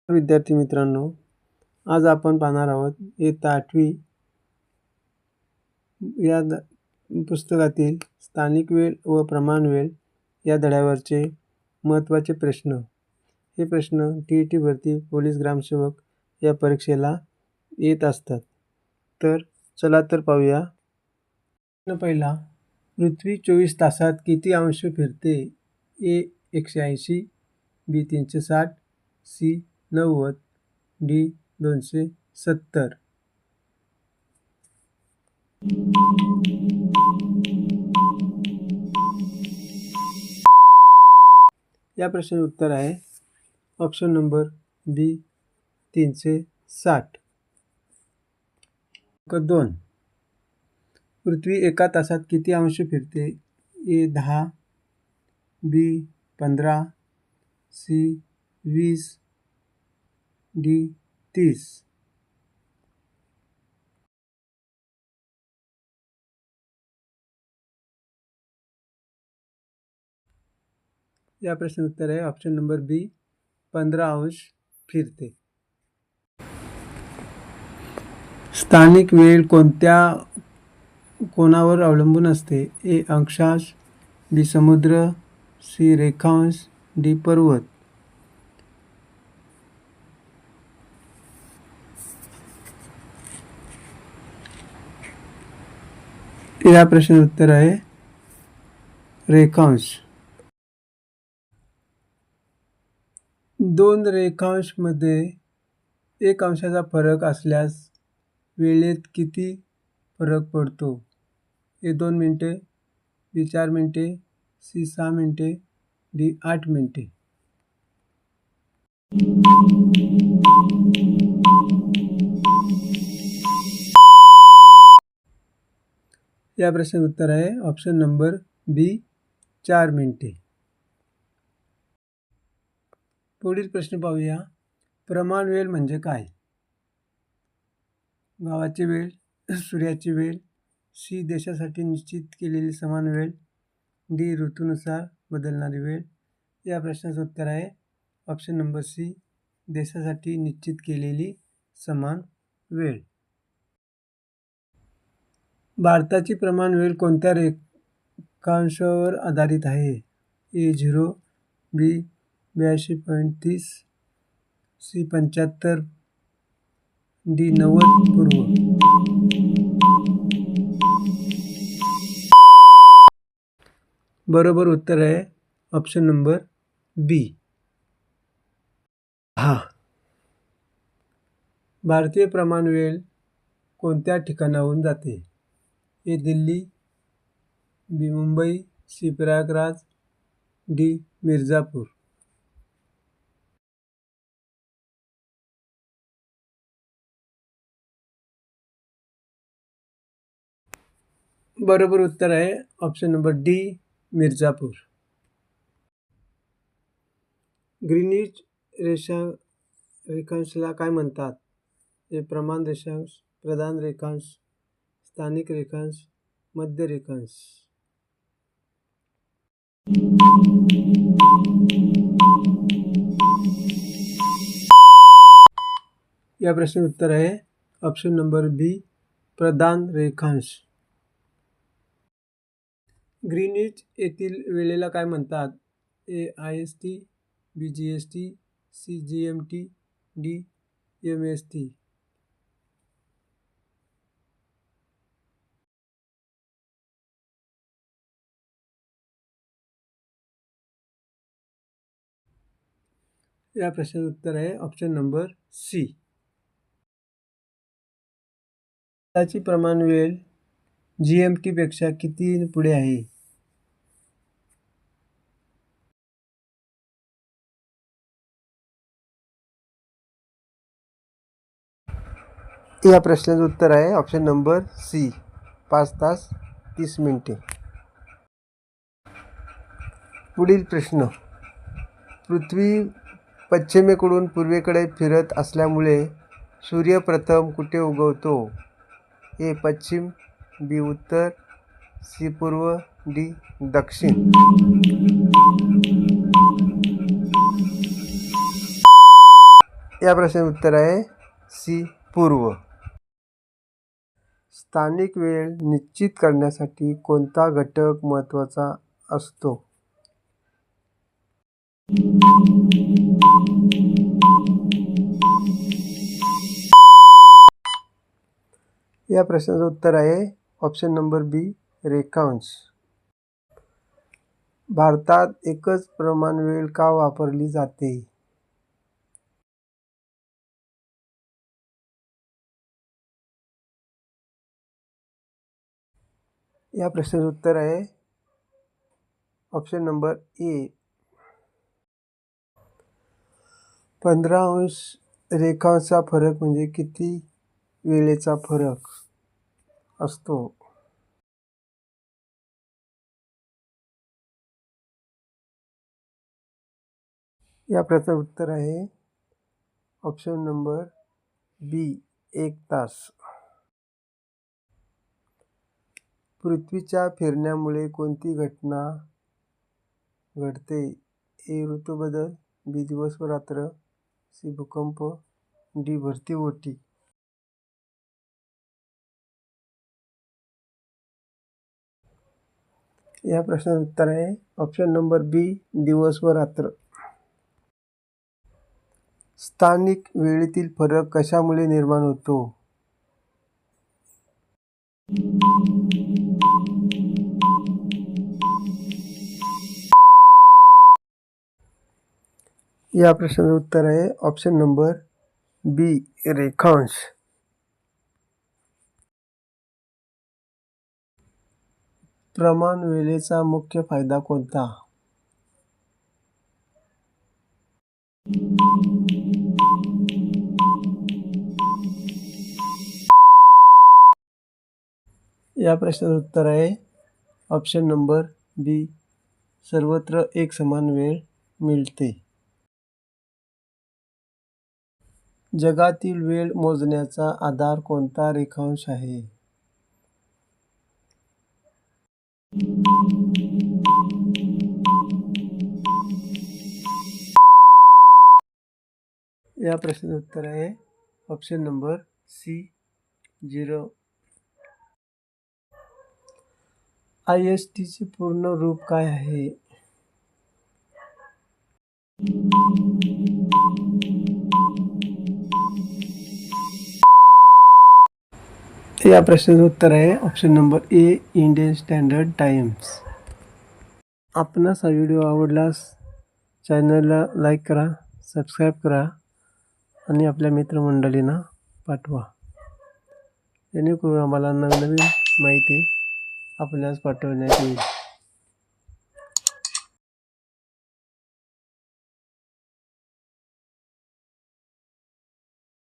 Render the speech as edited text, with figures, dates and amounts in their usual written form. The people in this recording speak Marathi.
विद्यार्थी मित्रांनो, आज आपण पाहणार आहोत इयत्ता 8वी या पुस्तकातील स्थानिक वेळ व प्रमाण वेळ या धड्यावरचे महत्त्वाचे प्रश्न. हे प्रश्न TET भरती पोलीस ग्रामसेवक या परीक्षेला येत असतात. तर चला तर पाहूया. प्रश्न पहिला, पृथ्वी 24 तासात किती अंश फिरते? A 180, B 360, C 90, D 270. या प्रश्नाचे उत्तर आहे ऑप्शन नंबर B 360. 2. पृथ्वी एका तासात किती अंश फिरते? A 10, B 15, C 20, D 30. या प्रश्नाचे उत्तर आहे ऑप्शन नंबर B 15 अंश फिरते. स्थानिक वेळ कोणत्या कोनावर अवलंबून असते? A अक्षांश, B समुद्र, C रेखांश, D पर्वत. या प्रश्नाचे उत्तर आहे रेखांश. 2 रेखांशमध्ये 1 अंशाचा फरक असल्यास वेळेत किती फरक पडतो? A 2 मिनिटे, B 4 मिनिटे, C 6 मिनिटे, D 8 मिनिटे. या प्रश्नाचे उत्तर आहे ऑप्शन नंबर B 4 मिनिटे. पुढील प्रश्न पाहूया. प्रमाण वेळ म्हणजे काय? गावाची वेळ, सूर्याची वेळ, C देशासाठी निश्चित केलेली समान वेळ, D ऋतूनुसार बदलणारी वेळ. या प्रश्नाचं उत्तर आहे ऑप्शन नंबर C देशासाठी निश्चित केलेली समान वेळ. भारताची प्रमाण वेळ कोणत्या रेखांशावर आधारित आहे? A 0, B 82.30, C 75, D 90 पूर्व. बरोबर उत्तर आहे ऑप्शन नंबर B. भारतीय प्रमाण वेळ कोणत्या ठिकाणाहून जाते? A Delhi, B Mumbai, C Prayagraj, D Mirzapur. बरोबर उत्तर आहे option number D Mirzapur. Greenwich रेखांशला काय म्हणतात? A प्रमाण रेखांश, प्रधान रेखांश, स्थानिक रेखांश, मध्य रेखांश. या प्रश्नाचे उत्तर आहे ऑप्शन नंबर B प्रधान रेखांश. ग्रीनिच येथील वेळेला काय म्हणतात? A IST, B GST, C GMT, D MST. या प्रश्नाचे उत्तर आहे ऑप्शन नंबर C. भारताची प्रमाण वेळ GMT पेक्षा किती पुढे आहे? या प्रश्नाचे उत्तर आहे ऑप्शन नंबर C 5 तास 30 मिनिटे. पुढील प्रश्न. पृथ्वी पश्चिमेकडून पूर्वेकडे फिरत असल्यामुळे सूर्य प्रथम कुठे उगवतो? A पश्चिम, B उत्तर, C पूर्व, D दक्षिण. या प्रश्नाचे उत्तर आहे सी पूर्व. स्थानिक वेळ निश्चित करण्यासाठी कोणता घटक महत्त्वाचा असतो? या प्रश्नाचं उत्तर आहे ऑप्शन नंबर बी रेखांश. भारतात एकच प्रमाण वेळ का वापरली जाते? या प्रश्नाचं उत्तर आहे ऑप्शन नंबर ए 15 रेखांशचा फरक म्हणजे किती वेळेचा फरक असतो? या प्रश्नाचं उत्तर आहे ऑप्शन नंबर बी 1 तास. पृथ्वीच्या फिरण्यामुळे कोणती घटना घडते? ए ऋतुबदल, बी दिवस व रात्र, सी भूकंप, डी भरती ओहोटी. या प्रश्नाचं उत्तर आहे ऑप्शन नंबर बी दिवस व रात्र. स्थानिक वेळेतील फरक कशामुळे निर्माण होतो? या प्रश्नाचं उत्तर आहे ऑप्शन नंबर बी रेखांश. प्रमाण वेळेचा मुख्य फायदा कोणता? या प्रश्नाचं उत्तर आहे ऑप्शन नंबर बी सर्वत्र एक समान वेळ मिळते. जगातील वेळ मोजण्याचा आधार कोणता रेखांश आहे? या प्रश्नाचं उत्तर आहे ऑप्शन नंबर सी 0. ISTचे पूर्ण रूप काय आहे? या प्रश्नाचं उत्तर आहे option number A Indian standard times. आपणास हा व्हिडिओ आवडल्यास चॅनलला लाईक करा, सबस्क्राईब करा आणि आपल्या मित्रमंडळींना पाठवा, जेणेकरून आम्हाला नवनवीन माहिती आपल्यास पाठवण्यात येईल.